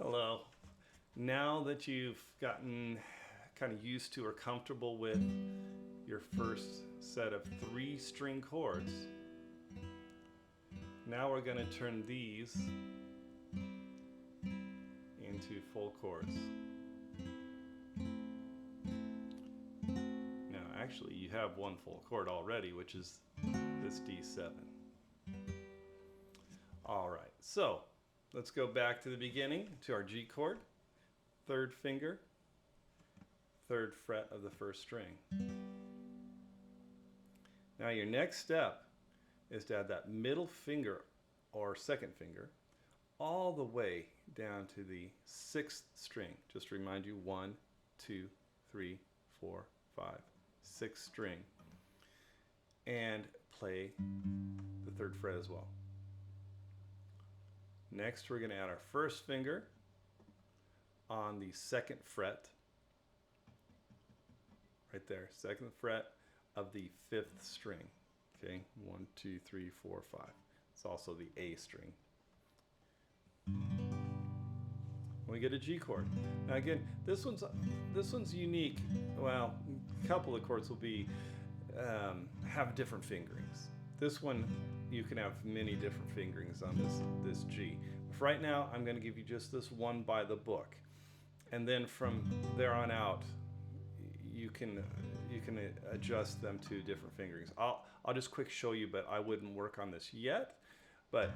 Hello. Now that you've gotten kind of used to or comfortable with your first set of 3-string chords, now we're going to turn these into full chords. Now, actually, you have one full chord already, which is this D7. All right, so let's go back to the beginning to our G chord, 3rd finger, 3rd fret of the 1st string. Now your next step is to add that middle finger or 2nd finger all the way down to the 6th string. Just to remind you, 1, 2, 3, 4, 5, 6th string, and play the 3rd fret as well. Next, we're going to add our 1st finger on the 2nd fret, right there, 2nd fret of the 5th string. Okay, 1, 2, 3, 4, 5. It's also the A string. We get a G chord. Now again, this one's unique. Well, a couple of chords will be have different fingerings. This one, you can have many different fingerings on this G. But for right now, I'm going to give you just this one by the book, and then from there on out, you can adjust them to different fingerings. I'll just quick show you, but I wouldn't work on this yet. But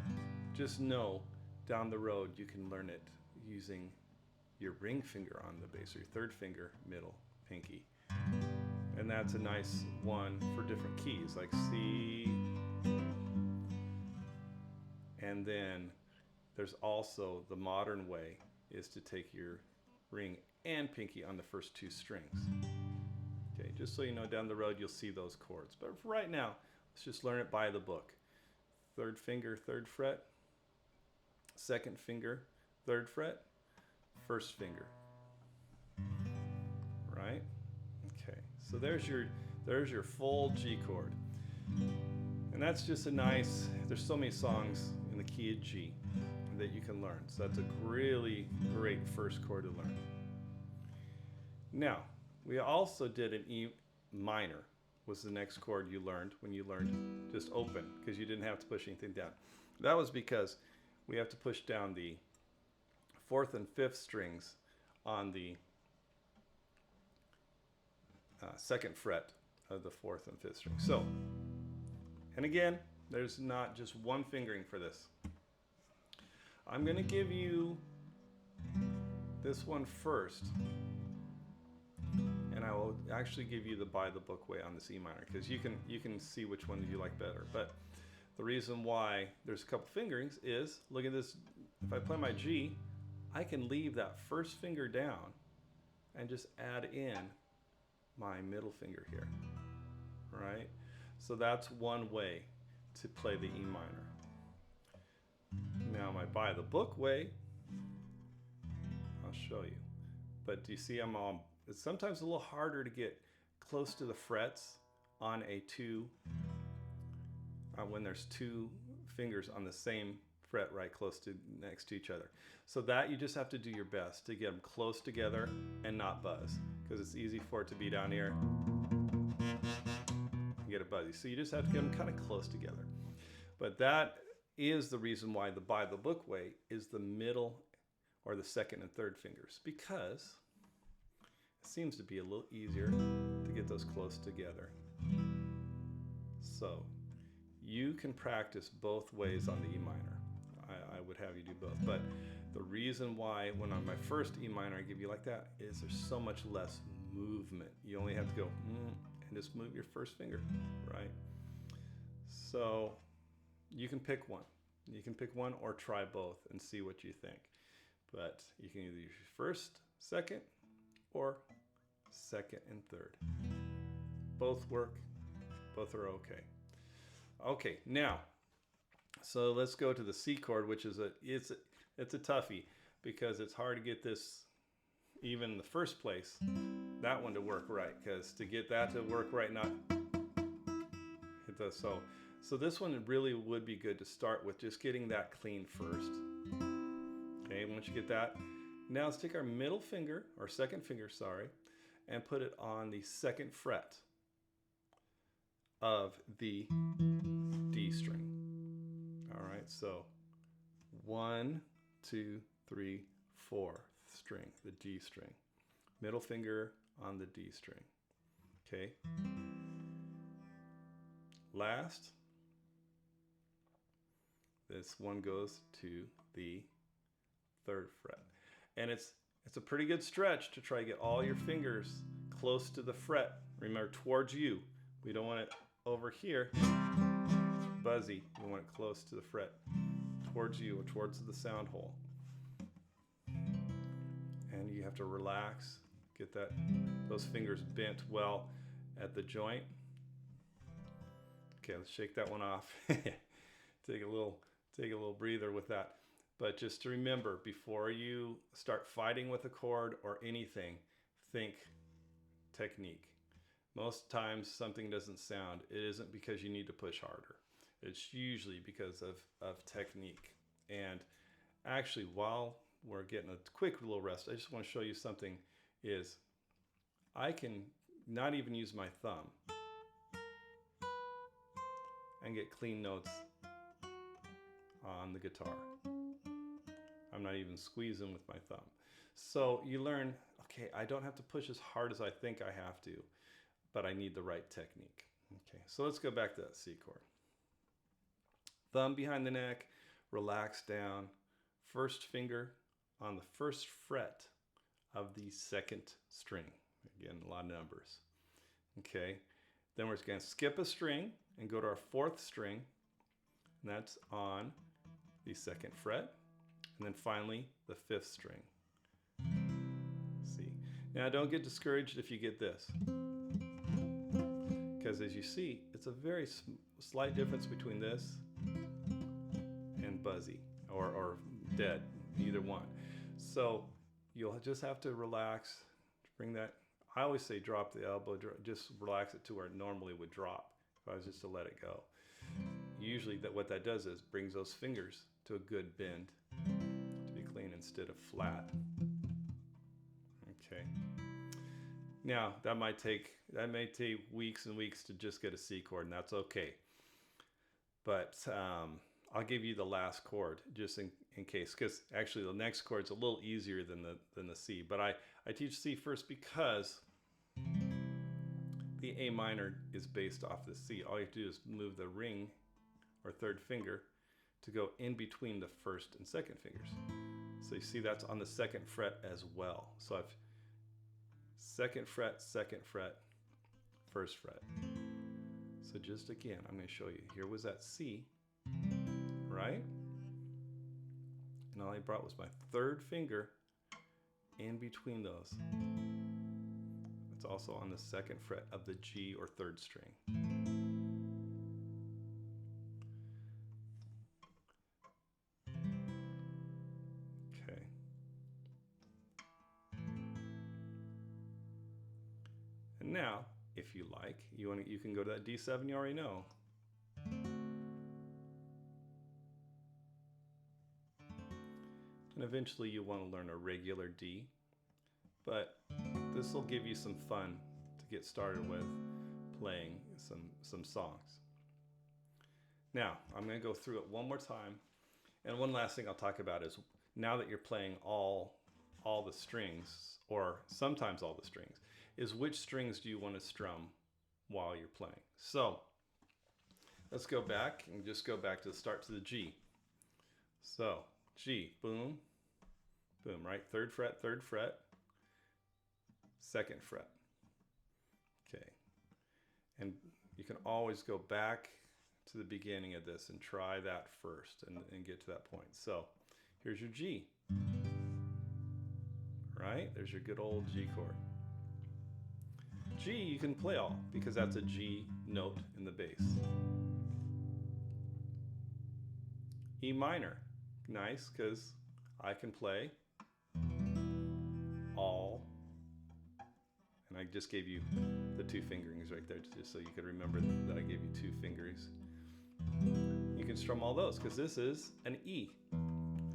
just know, down the road, you can learn it using your ring finger on the bass, or your 3rd finger, middle, pinky. And that's a nice one for different keys, like C. And then there's also the modern way is to take your ring and pinky on the first 2 strings. Okay, just so you know, down the road you'll see those chords. But for right now, let's just learn it by the book. 3rd finger, 3rd fret, 2nd finger, 3rd fret, 1st finger. Right? Okay, so there's your full G chord. And that's just a nice, there's so many songs in the key of G that you can learn. So that's a really great first chord to learn. Now, we also did an E minor, was the next chord you learned when you learned just open, because you didn't have to push anything down. That was because we have to push down the 4th and 5th strings on the 2nd fret of the 4th and 5th string. So, and again, there's not just one fingering for this. I'm going to give you this one first, and I will actually give you the by the book way on this E minor, because you can see which one you like better. But the reason why there's a couple fingerings is, look at this, if I play my G, I can leave that 1st finger down and just add in my middle finger here, right? So that's one way to play the E minor. Now my by the book way, I'll show you. But do you see it's sometimes a little harder to get close to the frets on a 2, when there's 2 fingers on the same fret right close to next to each other. So that you just have to do your best to get them close together and not buzz, because it's easy for it to be down here and get a buzzy. So you just have to get them kind of close together. But that is the reason why the by the book way is the middle or the 2nd and 3rd fingers, because it seems to be a little easier to get those close together. So you can practice both ways on the E minor. I would have you do both. But the reason why when on my first E minor I give you like that is there's so much less movement. You only have to go and just move your 1st finger, right? So you can pick one. You can pick one or try both and see what you think. But you can either use 1st, 2nd, or 2nd and 3rd. Both work. Both are okay. Okay, now, so let's go to the C chord, which is it's a toughie, because it's hard to get this even in the first place, that one to work right, because to get that to work right, not hit the so this one really would be good to start with, just getting that clean first. Okay, once you get that, now let's take our middle finger, or second finger, sorry, and put it on the second fret of the D string. All right, so 1, 2, 3, 4 string, the D string. Middle finger on the D string. Okay. Last, this one goes to the third fret. And it's a pretty good stretch to try to get all your fingers close to the fret. Remember, towards you. We don't want it over here, buzzy. We want it close to the fret, towards you or towards the sound hole. And you have to relax, get those fingers bent well at the joint. Okay, let's shake that one off. Take a little breather with that. But just to remember, before you start fighting with a chord or anything, think technique. Most times something doesn't sound. It isn't because you need to push harder. It's usually because of technique. And actually, while we're getting a quick little rest, I just want to show you something is I can not even use my thumb and get clean notes on the guitar. I'm not even squeezing with my thumb. So you learn, okay, I don't have to push as hard as I think I have to, but I need the right technique. Okay, so let's go back to that C chord. Thumb behind the neck, relax down. First finger on the first fret of the second string. Again, a lot of numbers. Okay, then we're going to skip a string and go to our fourth string, and that's on the second fret. And then finally, the fifth string. See. Now don't get discouraged if you get this. Because as you see, it's a very slight difference between this and buzzy or dead, either one. So you'll just have to relax, bring that. I always say drop the elbow, just relax it to where it normally would drop if I was just to let it go. Usually what that does is brings those fingers to a good bend, to be clean instead of flat. Okay. Now that may take weeks and weeks to just get a C chord, and that's okay. But I'll give you the last chord just in case, because actually the next chord's a little easier than the C. But I teach C first because the A minor is based off the C. All you have to do is move the ring or third finger to go in between the first and second fingers. So you see that's on the second fret as well. So I've second fret, first fret. So just again, I'm going to show you. Here was that C, right? And all I brought was my third finger in between those. It's also on the second fret of the G or third string. Okay. And now, if you like, you can go to that D7 you already know. And eventually you want to learn a regular D, but this will give you some fun to get started with playing some songs. Now, I'm going to go through it one more time. And one last thing I'll talk about is now that you're playing all the strings, or sometimes all the strings, is which strings do you want to strum while you're playing. So let's go back and just go back to the start to the G. So G, boom, boom, right? Third fret, second fret. Okay. And you can always go back to the beginning of this and try that first and get to that point. So here's your G. Right? There's your good old G chord. G you can play all because that's a G note in the bass. E minor. Nice, because I can play all, and I just gave you the two fingerings right there just so you could remember that I gave you two fingers. You can strum all those because this is an E.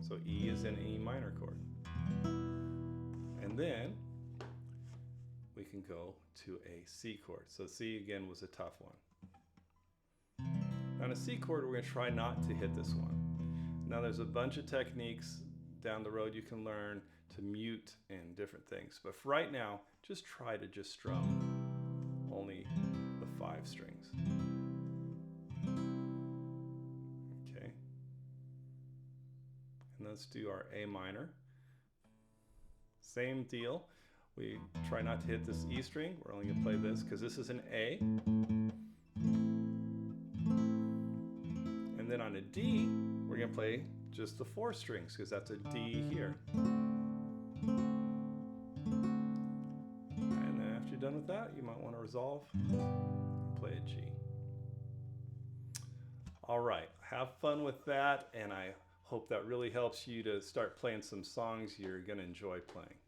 So So E is in E minor chord. And then we can go to a C chord. So C again was a tough one. On a C chord, we're going to try not to hit this one. Now there's a bunch of techniques down the road you can learn to mute and different things. But for right now, just try to just strum only the 5 strings. Okay. And let's do our A minor. Same deal. We try not to hit this E string. We're only going to play this because this is an A. And then on a D, we're going to play just the 4 strings because that's a D here. And then after you're done with that, you might want to resolve and play a G. All right, have fun with that, and I hope that really helps you to start playing some songs you're going to enjoy playing.